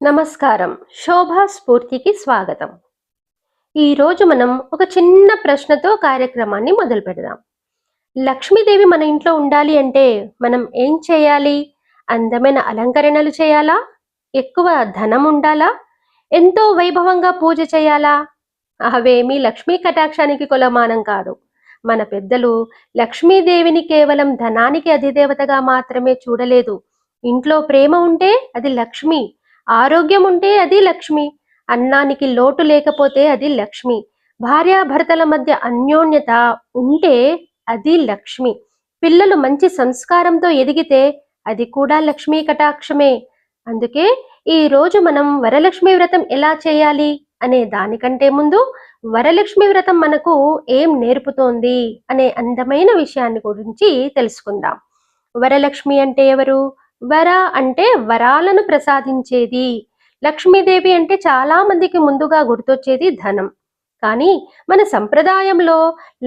నమస్కారం. శోభా స్ఫూర్తికి స్వాగతం. ఈరోజు మనం ఒక చిన్న ప్రశ్నతో కార్యక్రమాన్ని మొదలు పెడదాం. లక్ష్మీదేవి మన ఇంట్లో ఉండాలి అంటే మనం ఏం చేయాలి? అందమైన అలంకరణలు చేయాలా? ఎక్కువ ధనం ఉండాలా? ఎంతో వైభవంగా పూజ చేయాలా? అవేమీ లక్ష్మీ కటాక్షానికి కొలమానం కాదు. మన పెద్దలు లక్ష్మీదేవిని కేవలం ధనానికి అధిదేవతగా మాత్రమే చూడలేదు. ఇంట్లో ప్రేమ ఉంటే అది లక్ష్మి, ఆరోగ్యం ఉంటే అది లక్ష్మి, అన్నానికి లోటు లేకపోతే అది లక్ష్మి, భార్యాభర్తల మధ్య అన్యోన్యత ఉంటే అది లక్ష్మి, పిల్లలు మంచి సంస్కారంతో ఎదిగితే అది కూడా లక్ష్మీ కటాక్షమే. అందుకే ఈ రోజు మనం వరలక్ష్మి వ్రతం ఎలా చేయాలి అనే దానికంటే ముందు వరలక్ష్మి వ్రతం మనకు ఏం నేర్పుతోంది అనే అందమైన విషయాన్ని గురించి తెలుసుకుందాం. వరలక్ష్మి అంటే ఎవరు? వర అంటే వరాలను ప్రసాదించేది. లక్ష్మీదేవి అంటే చాలా మందికి ముందుగా గుర్తొచ్చేది ధనం. కానీ మన సంప్రదాయంలో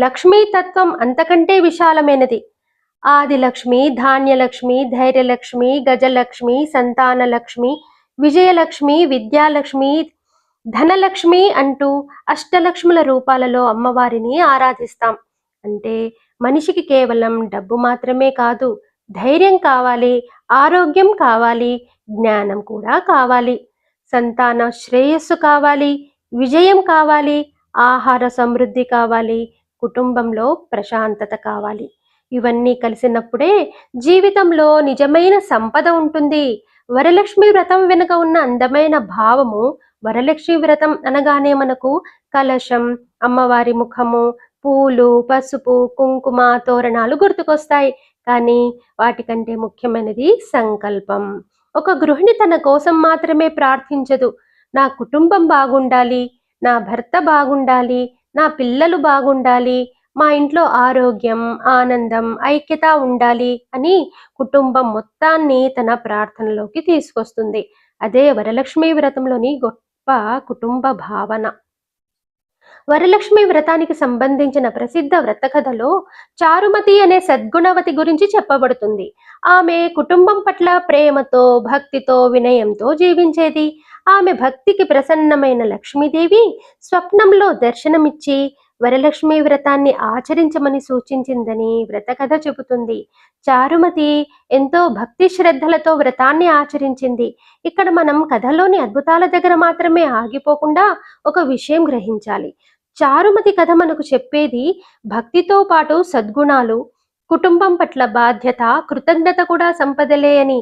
లక్ష్మీ తత్వం అంతకంటే విశాలమైనది. ఆదిలక్ష్మి, ధాన్యలక్ష్మి, ధైర్యలక్ష్మి, గజలక్ష్మి, సంతానలక్ష్మి, విజయలక్ష్మి, విద్యాలక్ష్మి, ధనలక్ష్మి అంటూ అష్టలక్ష్ముల రూపాలలో అమ్మవారిని ఆరాధిస్తాం. అంటే మనిషికి కేవలం డబ్బు మాత్రమే కాదు, ధైర్యం కావాలి, ఆరోగ్యం కావాలి, జ్ఞానం కూడా కావాలి, సంతాన శ్రేయస్సు కావాలి, విజయం కావాలి, ఆహార సమృద్ధి కావాలి, కుటుంబంలో ప్రశాంతత కావాలి. ఇవన్నీ కలిసినప్పుడే జీవితంలో నిజమైన సంపద ఉంటుంది. వరలక్ష్మి వ్రతం వెనుక ఉన్న అందమైన భావము, వరలక్ష్మి వ్రతం అనగానే మనకు కలశం, అమ్మవారి ముఖము, పూలు, పసుపు, కుంకుమ, తోరణాలు గుర్తుకొస్తాయి. కానీ వాటికంటే ముఖ్యమైనది సంకల్పం. ఒక గృహిణి తన కోసం మాత్రమే ప్రార్థించదు. నా కుటుంబం బాగుండాలి, నా భర్త బాగుండాలి, నా పిల్లలు బాగుండాలి, మా ఇంట్లో ఆరోగ్యం, ఆనందం, ఐక్యత ఉండాలి అని కుటుంబం మొత్తాన్ని తన ప్రార్థనలోకి తీసుకొస్తుంది. అదే వరలక్ష్మి వ్రతంలోని గొప్ప కుటుంబ భావన. వరలక్ష్మి వ్రతానికి సంబంధించిన ప్రసిద్ధ వ్రత కథలో చారుమతి అనే సద్గుణవతి గురించి చెప్పబడుతుంది. ఆమె కుటుంబం పట్ల ప్రేమతో, భక్తితో, వినయంతో జీవించేది. ఆమె భక్తికి ప్రసన్నమైన లక్ష్మీదేవి స్వప్నంలో దర్శనమిచ్చి వరలక్ష్మి వ్రతాన్ని ఆచరించమని సూచించిందని వ్రత కథ చెబుతుంది. చారుమతి ఎంతో భక్తి శ్రద్ధలతో వ్రతాన్ని ఆచరించింది. ఇక్కడ మనం కథలోని అద్భుతాల దగ్గర మాత్రమే ఆగిపోకుండా ఒక విషయం గ్రహించాలి. చారుమతి కథ మనకు చెప్పేది భక్తితో పాటు సద్గుణాలు, కుటుంబం పట్ల బాధ్యత, కృతజ్ఞత కూడా సంపదలే అని.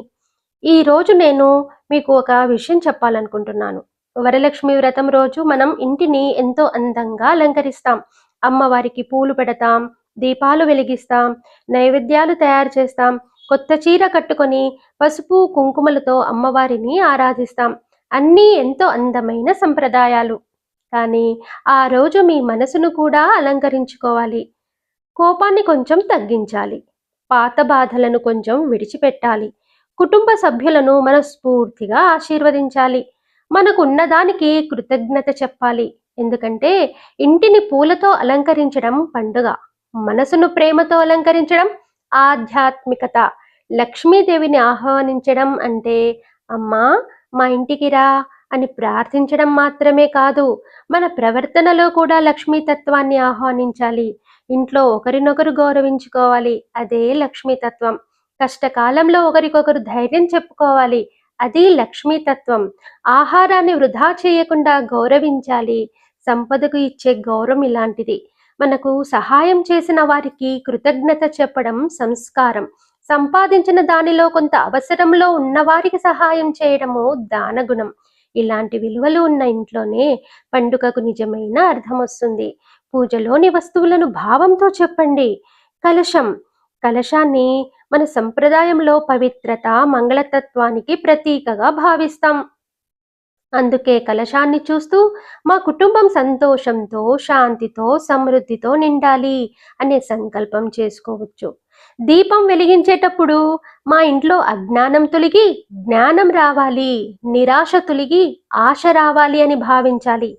ఈ రోజు నేను మీకు ఒక విషయం చెప్పాలనుకుంటున్నాను. వరలక్ష్మి వ్రతం రోజు మనం ఇంటిని ఎంతో అందంగా అలంకరిస్తాం. అమ్మవారికి పూలు పెడతాం, దీపాలు వెలిగిస్తాం, నైవేద్యాలు తయారు చేస్తాం, కొత్త చీర కట్టుకొని పసుపు కుంకుమలతో అమ్మవారిని ఆరాధిస్తాం. అన్నీ ఎంతో అందమైన సంప్రదాయాలు. కానీ ఆ రోజు మీ మనసును కూడా అలంకరించుకోవాలి. కోపాన్ని కొంచెం తగ్గించాలి, పాత బాధలను కొంచెం విడిచిపెట్టాలి, కుటుంబ సభ్యులను మనస్ఫూర్తిగా ఆశీర్వదించాలి, మనకున్న దానికి కృతజ్ఞత చెప్పాలి. ఎందుకంటే ఇంటిని పూలతో అలంకరించడం పండుగ, మనసును ప్రేమతో అలంకరించడం ఆధ్యాత్మికత. లక్ష్మీదేవిని ఆహ్వానించడం అంటే అమ్మా మా ఇంటికి రా అని ప్రార్థించడం మాత్రమే కాదు, మన ప్రవర్తనలో కూడా లక్ష్మీతత్వాన్ని ఆహ్వానించాలి. ఇంట్లో ఒకరినొకరు గౌరవించుకోవాలి, అదే లక్ష్మీతత్వం. కష్టకాలంలో ఒకరికొకరు ధైర్యం చెప్పుకోవాలి, అది లక్ష్మీతత్వం. ఆహారాన్ని వృధా చేయకుండా గౌరవించాలి, సంపదకు ఇచ్చే గౌరవం ఇలాంటిది. మనకు సహాయం చేసిన వారికి కృతజ్ఞత చెప్పడం సంస్కారం. సంపాదించిన దానిలో కొంత అవసరంలో ఉన్నవారికి సహాయం చేయడము దానగుణం. ఇలాంటి విలువలు ఉన్న ఇంట్లోనే పండుగకు నిజమైన అర్థం వస్తుంది. పూజలోని వస్తువులను భావంతో చెప్పండి. కలశం, కలశాన్ని మన సంప్రదాయంలో పవిత్రత, మంగళతత్వానికి ప్రతీకగా భావిస్తాం. అందుకే కలశాన్ని చూస్తూ మా కుటుంబం సంతోషంతో, శాంతితో, సమృద్ధితో నిండాలి అనే సంకల్పం చేసుకోవచ్చు. దీపం వెలిగించేటప్పుడు మా ఇంట్లో అజ్ఞానం తొలగి జ్ఞానం రావాలి, నిరాశ తొలగి ఆశ రావాలి అని భావించాలి.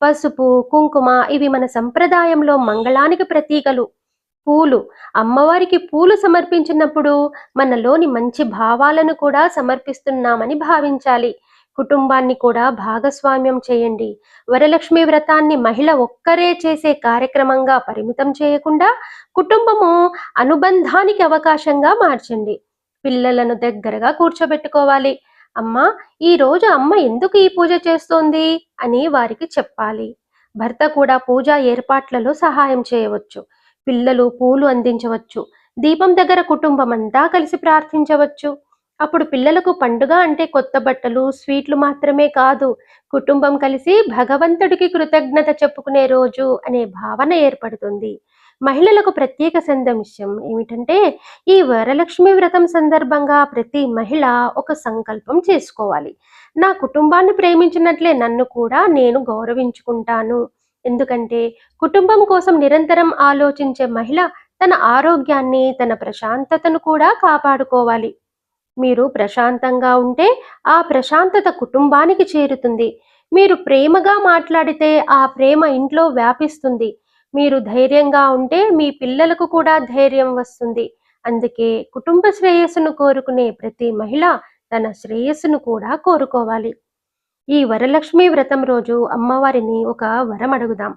పసుపు, కుంకుమ ఇవి మన సంప్రదాయంలో మంగళానికి ప్రతీకలు. పూలు, అమ్మవారికి పూలు సమర్పించినప్పుడు మనలోని మంచి భావాలను కూడా సమర్పిస్తున్నామని భావించాలి. కుటుంబాన్ని కూడా భాగస్వామ్యం చేయండి. వరలక్ష్మి వ్రతాన్ని మహిళ ఒక్కరే చేసే కార్యక్రమంగా పరిమితం చేయకుండా కుటుంబము అనుబంధానికి అవకాశంగా మార్చండి. పిల్లలను దగ్గరగా కూర్చోబెట్టుకోవాలి. అమ్మా, ఈ రోజు అమ్మ ఎందుకు ఈ పూజ చేస్తోంది అని వారికి చెప్పాలి. భర్త కూడా పూజా ఏర్పాట్లలో సహాయం చేయవచ్చు. పిల్లలు పూలు అందించవచ్చు. దీపం దగ్గర కుటుంబం అంతా కలిసి ప్రార్థించవచ్చు. అప్పుడు పిల్లలకు పండుగ అంటే కొత్త బట్టలు, స్వీట్లు మాత్రమే కాదు, కుటుంబం కలిసి భగవంతుడికి కృతజ్ఞత చెప్పుకునే రోజు అనే భావన ఏర్పడుతుంది. మహిళలకు ప్రత్యేక సందేశం ఏమిటంటే, ఈ వరలక్ష్మి వ్రతం సందర్భంగా ప్రతి మహిళ ఒక సంకల్పం చేసుకోవాలి. నా కుటుంబాన్ని ప్రేమించినట్లే నన్ను కూడా నేను గౌరవించుకుంటాను. ఎందుకంటే కుటుంబం కోసం నిరంతరం ఆలోచించే మహిళ తన ఆరోగ్యాన్ని, తన ప్రశాంతతను కూడా కాపాడుకోవాలి. మీరు ప్రశాంతంగా ఉంటే ఆ ప్రశాంతత కుటుంబానికి చేరుతుంది. మీరు ప్రేమగా మాట్లాడితే ఆ ప్రేమ ఇంట్లో వ్యాపిస్తుంది. మీరు ధైర్యంగా ఉంటే మీ పిల్లలకు కూడా ధైర్యం వస్తుంది. అందుకే కుటుంబ శ్రేయస్సును కోరుకునే ప్రతి మహిళ తన శ్రేయస్సును కూడా కోరుకోవాలి. ఈ వరలక్ష్మి వ్రతం రోజు అమ్మవారిని ఒక వరం అడుగుదాం.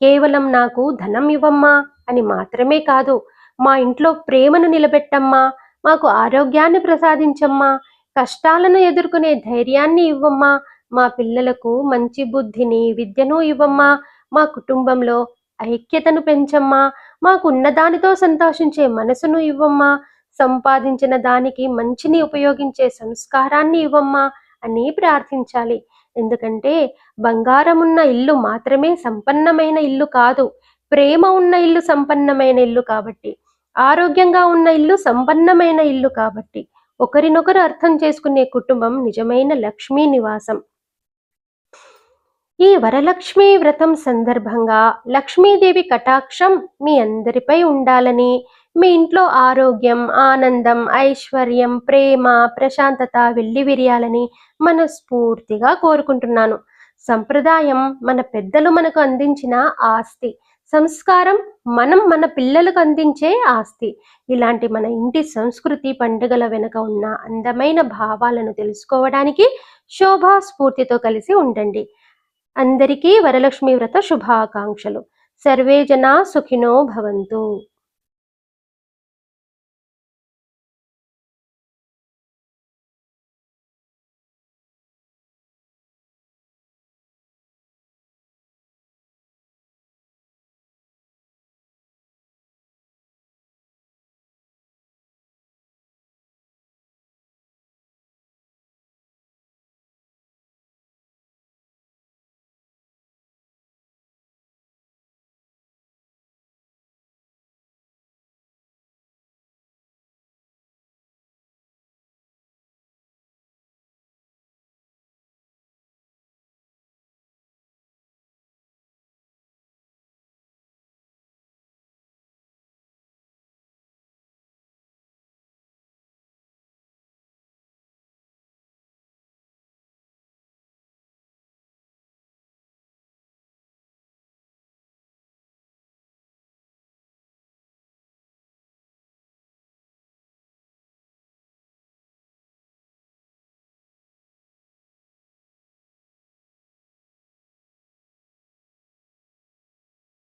కేవలం నాకు ధనం ఇవ్వమ్మా అని మాత్రమే కాదు, మా ఇంట్లో ప్రేమను నిలబెట్టమ్మా, మాకు ఆరోగ్యాన్ని ప్రసాదించమ్మా, కష్టాలను ఎదుర్కొనే ధైర్యాన్ని ఇవ్వమ్మా, మా పిల్లలకు మంచి బుద్ధిని, విద్యను ఇవ్వమ్మా, మా కుటుంబంలో ఐక్యతను పెంచమ్మా, మాకున్న దానితో సంతోషించే మనసును ఇవ్వమ్మా, సంపాదించిన దానికి మంచిని ఉపయోగించే సంస్కారాన్ని ఇవ్వమ్మా అని ప్రార్థించాలి. ఎందుకంటే బంగారం ఉన్న ఇల్లు మాత్రమే సంపన్నమైన ఇల్లు కాదు, ప్రేమ ఉన్న ఇల్లు సంపన్నమైన ఇల్లు కాబట్టి, ఆరోగ్యంగా ఉన్న ఇల్లు సంపన్నమైన ఇల్లు కాబట్టి, ఒకరినొకరు అర్థం చేసుకునే కుటుంబం నిజమైన లక్ష్మీ నివాసం. ఈ వరలక్ష్మి వ్రతం సందర్భంగా లక్ష్మీదేవి కటాక్షం మీ అందరిపై ఉండాలని, మీ ఇంట్లో ఆరోగ్యం, ఆనందం, ఐశ్వర్యం, ప్రేమ, ప్రశాంతత వెల్లివిరియాలని మనస్ఫూర్తిగా కోరుకుంటున్నాను. సంప్రదాయం మన పెద్దలు మనకు అందించిన ఆస్తి. సంస్కారం మనం మన పిల్లలకు అందించే ఆస్తి. ఇలాంటి మన ఇంటి సంస్కృతి పండుగల వెనుక ఉన్న అందమైన భావాలను తెలుసుకోవడానికి శోభా స్ఫూర్తితో కలిసి ఉండండి. అందరికీ వరలక్ష్మి వ్రత శుభాకాంక్షలు. సర్వే జనా సుఖినో భవంతు.